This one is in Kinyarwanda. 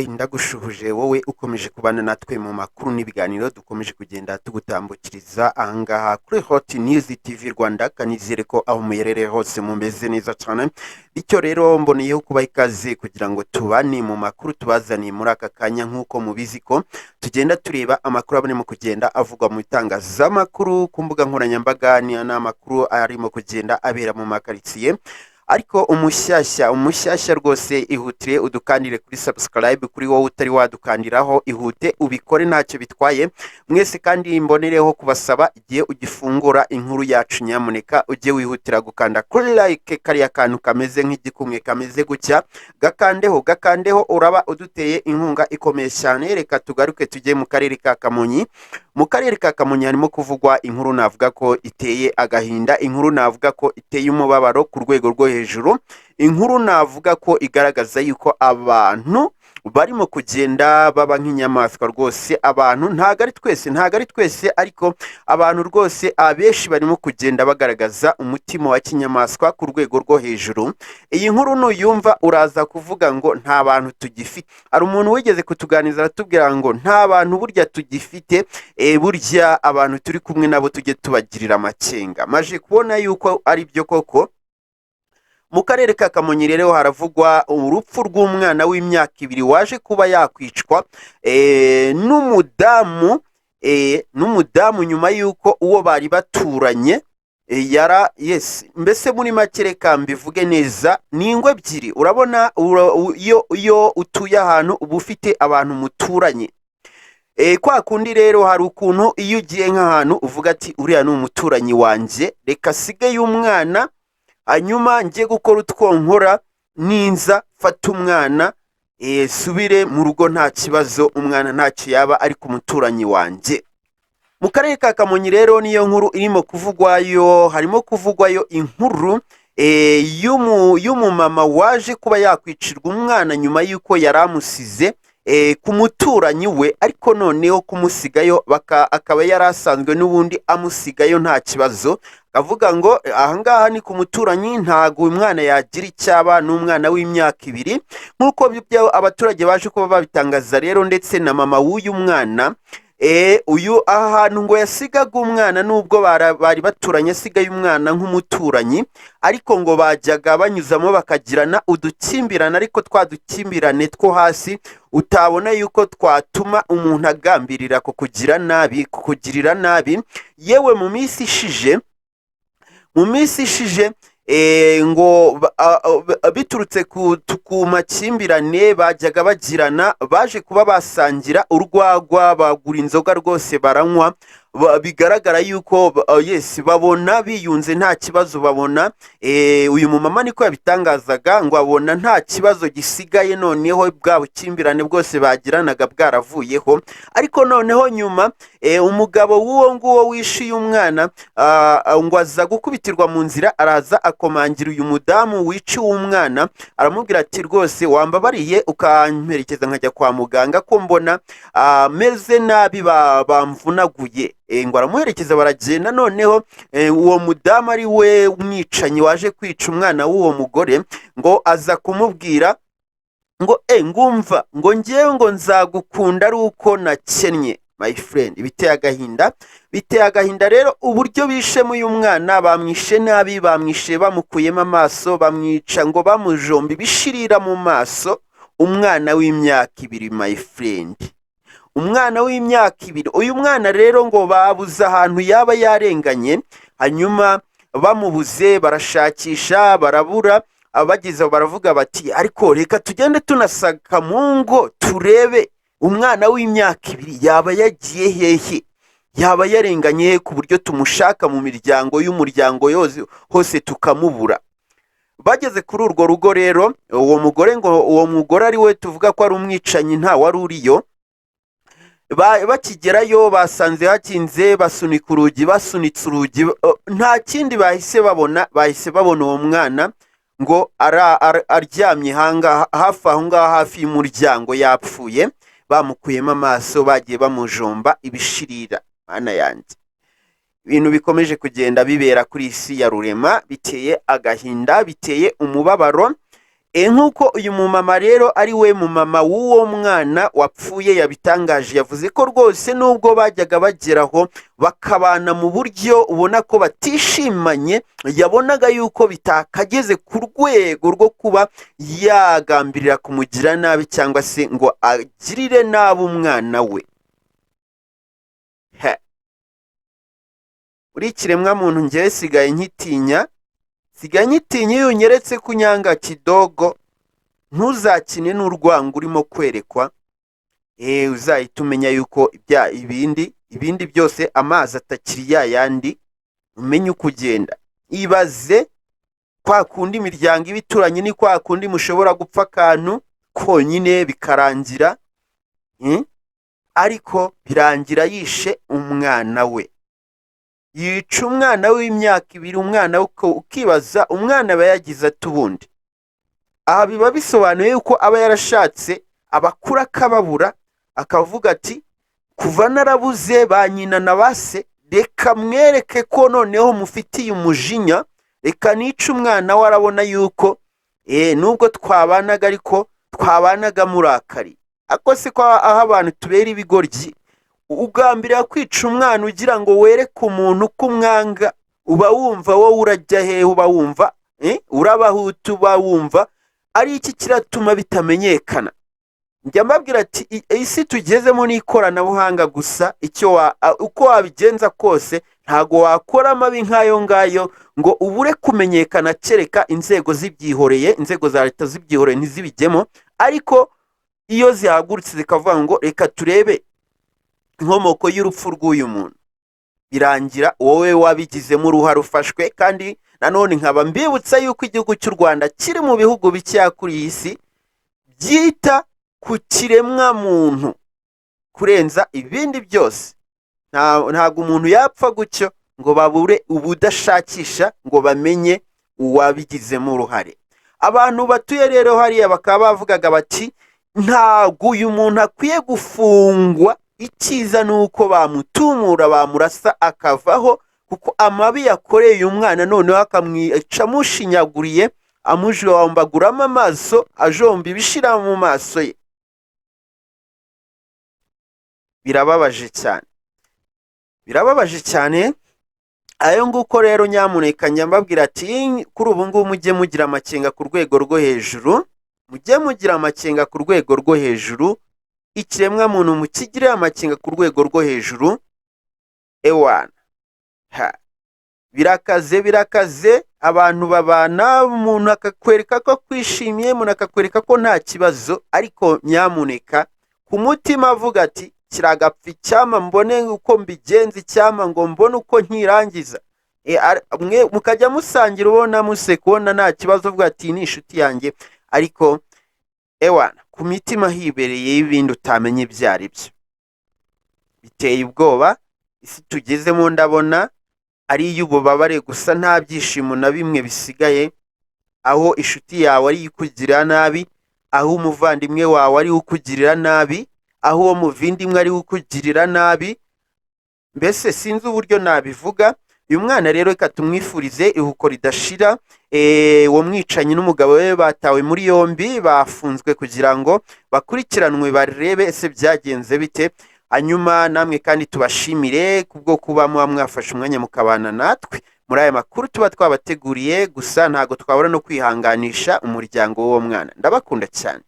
Ndagushuhuje wowe ukomeje kubana natwe mu makuru n'ibiganiro dukomeje kugenda tugutambukiriza ahangaha kuri Hot News TV Rwanda, kanizere ko aho muherereye hose mumeze neza cyane. Bityo rero mboneyeho kubaha ikaze kugira ngo tubane mu makuru tubazaniye muri aka kanya. Nk'uko mubizi ko tugenda tureba amakuru arimo kugenda avugwa mu itangazamakuru, ku mbuga nkoranyambaga, n'amakuru arimo kugenda abera mu makaritsiye. Ariko umushyashya rwose ihutire udukandire kuri subscribe, kuri wowe utari wadukandiraho ihute ubikore, ntacyo bitwaye. Mwese kandi mbonereho kubasaba, igihe ugifungura inkuru yacu nyamuneka ujye wihutira gukanda kuri like, kariya kantu kameze nk'igikumwe kameze gutya, gakandeho uraba uduteye inkunga ikomeye cyane. Reka tugaruke tujye mu karere ka Kamonyi. Mu karere ka Kamonyi harimo kuvugwa inkuru navuga ko iteye agahinda, inkuru navuga ko iteye umubabaro ku rwego rwo hejuru, inkuru navuga ko igaragaza yuko abantu barimo kugenda baba nk'inyamaswa rwose. Abantu ntago ari twese ariko abantu rwose abenshi barimo kugenda bagaragaza umutima wa kinyamaswa ku rwego rwo hejuru. Iyi nkuru nuyumva uraza kuvuga ngo nta bantu tugifite. Hari umuntu wigeze kutuganiza aratubwira ngo nta bantu burya tugifite, burya abantu turi kumwe nabo tujye tubagirira amakenga. Maje kubona yuko ari byo koko. Mu karere ka Kamonyi rero haravugwa urupfu rw'umwana w'imyaka 2 waje kuba yakwicwa n'umudamu nyuma yuko uwo bari baturanye mbese muri make reka mbivuge neza, ni ingwe ebyiri. Urabona iyo utuye ahantu uba ufite abantu muturanye, kwa kundi rero hari ukuntu iyo ugiye nk'ahantu uvuga ati uriya ni umuturanyi wanjye, reka sige umwana hanyuma njye gukora utwonkora, ninza fata umwana subire mu rugo nta kibazo, umwana ntacyo yaba ari ku muturanyi wanjye. Mu karere ka Kamonyi rero niyo nkuru irimo kuvugwayo. Harimo kuvugwayo inkuru y'umumama waje kuba yakwicirwa umwana nyuma y'uko yari amusize ku muturanyi we, ariko noneho kumusigayo akaba yari asanzwe n'ubundi amusigayo nta kibazo. Avuga ngo ahangaha ni ku muturanyi, ntago uyu mwana yagira icyaba, n'umwana w'imyaka 2 nk'uko abaturage baje kuba babitangaza rero, ndetse na mama w'uyu mwana. Uyu ahantu ngo yasigaga umwana, nubwo bari baturanye, asigaye umwana nk'umuturanyi, ariko ngo bajyaga banyuzamo bakagirana udukimbirane, ariko twadukimbirane two hasi utabona yuko twatuma umuntu agambirira kukugirira nabi. Yewe mu minsi ishije ngo biturutse ku makimbirane bajyaga bagirana, baje kuba basangira urwagwa, bagura inzoga rwose baranywa, bigaragara yuko babona biyunze nta kibazo. Babona uyu mumama niko yabitangazaga, ngo abona nta kibazo gisigaye, noneho bwa bukimbirane bwose bagiranaga bwaravuyeho. Ariko noneho nyuma umugabo w'uwo nguwo wishyuye umwana ngo aza gukubitirwa mu nzira, araza akomangira uyu mudamu wiciwe umwana, aramubwira ati rwose wambabariye ukamperekeza nkajya kwa muganga ko mbona meze nabi, bamvunaguye. Ngo aramuherekeza baragenda. Noneho uwo mudamu ari we umwicanyi waje kwica umwana w'uwo mugore, ngo aza kumubwira ngo ngumva ngo ngewe ngo nzagukunda ari uko nakennye. My friend, biteye agahinda rero uburyo bishemo uyu mwana. Bamwishe nabi, bamwishe bamukuyemo amaso, bamwica ngo bamujombe bishirira mu maso. Umwana w'imyaka 2, my friend, umwana w'imyaka 2. Uyu mwana rero ngo babuze ahantu yaba yarenganye, hanyuma bamubuze barashakisha barabura. Abagize baravuga bati ariko reka tugende tunasaka mu ngo turebe umwana w'imyaka 2 yaba yagiye hehe, yaba yarenganye ku buryo tumushaka mu y'umuryango hose tukamubura. Bageze kuri urwo rugo rero, uwo mugore ari we tuvuga ko ari umwicanyi, nta wari uriyo. Bakigerayo basanze hakinze, basunika urugi, basunitse urugi, nta kindi bahise babona uwo mwana ngo aryamye hafi aho ngaho, hafi y'umuryango yapfuye. Bamukuyemo amaso, bagiye bamujomba ibishirira. Mana yanjye, ibintu bikomeje kugenda bibera kuri isi ya rurema, biteye agahinda, biteye umubabaro. nk'uko uyu mumama rero ari we mumama w'uwo mwana wapfuye yabitangaje, yavuze ko rwose nubwo bajyaga bageraho bakabana mu buryo ubona ko batishimanye, yabonaga yuko bitakageze ku rwego rwo kuba yagambirira kumugira nabi cyangwa se ngo agirire nabi umwana we. Uri ikiremwa muntu njyewe sigaye nkitinya iyo unyeretse kunyanga kidogo, ntuzakine n'urwango urimo kwerekwa, uzahita umenya yuko ibindi byose amazi atakiri yayandi, umenye uko ugenda. Ibaze kwa kundi imiryango ibituranye, ni kwa kundi mushobora gupfa akantu konyine bikarangira, ariko birangira yishe umwana we. Yica umwana w'imyaka 2, umwana ukibaza umwana aba yagize ati ubundi. Aha biba bisobanuye yuko aba yarashatse abakura akababura, akavuga ati kuva narabuze ba nyina na base, reka mwereke ko noneho mufitiye umujinya, reka nice umwana we. Arabona yuko nubwo twabanaga ariko twabanaga murakari. Ako si ko aho abantu tubera ibigoryi, ugambirira kwica umwana ugira ngo wereke umuntu ko umwanga. Uba wumva wowe urajya hehe? Uba wumva urabahuta, uba wumva ari iki kiratuma bitamenyekana? Njya mbabwira ati isi tugezemo n'ikoranabuhanga gusa, uko wabigenza kose ntago wakora amabi nk'ayo ngayo ngo ubure kumenyekana, kereka inzego zibyihoreye, inzego za leta zibyihoreye ntizibijyemo. Ariko iyo zihagurutse zikavuga ngo reka turebe inkomoko y'urupfu rw'uyu muntu, birangira wowe wabigizemo uruhare ufashwe. Kandi nanone nkaba mbibutsa yuko igihugu cy'u Rwanda kiri mu bihugu bikeya kuri iyi si byita ku kiremwa muntu kurenza ibindi byose. Ntabwo umuntu yapfa gutyo ngo babure ubudashakisha ngo bamenye uwabigizemo uruhare. Abantu batuye rero hariya bakaba bavugaga bati ntabwo uyu muntu akwiye gufungwa, icyiza ni uko bamutumura, bamurasa akavaho, kuko amabi yakoreye uyu mwana noneho akamwica amushinyaguriye, amujombaguramo amaso, ajomba ibishira mu maso ye. Birababaje cyane. Ayo nguko rero nyamuneka nyambabwira ati kuri ubu ngubu mujye mugira amakenga ku rwego rwo hejuru, ikiremwa muntu mukigire amakenga ku rwego rwo hejuru. Ewana birakaze. Abantu babana, umuntu akakwereka ko kwishimiye, umuntu akakwereka ko nta kibazo, ariko nyamuneka ku mutima avuga ati kiragapfa icyama, mbone uko mbigenza icyama, ngo mbone uko nkirangiza. Mukajya musangira, ubona museka, ubona nta kibazo, uvuga ati ni inshuti yanjye, ariko ewana ku mitima hibereye ibindi utamenye ibyo ari byo. Biteye ubwoba. Isi tugezemo ndabona ari iy'ububabare gusa, nta byishimo na bimwe bisigaye, aho inshuti yawe ari ikugirira nabi, aho umuvandimwe wawe ari ukugirira nabi, aho uwo muvindimwe ari ukugirira nabi. Mbese sinzi uburyo nabivuga. Uyu mwana rero reka tumwifurize iruhuko ridashira. Uwo mwicanyi n'umugabo we batawe muri yombi, bafunzwe kugira ngo bakurikiranwe, barebe ese byagenze bite. Hanyuma namwe kandi tubashimire kubwo kuba mwafashe umwanya mukabana natwe muri aya makuru tuba twabateguriye. Gusa ntago twabura no kwihanganisha umuryango w'uwo mwana. Ndabakunda cyane.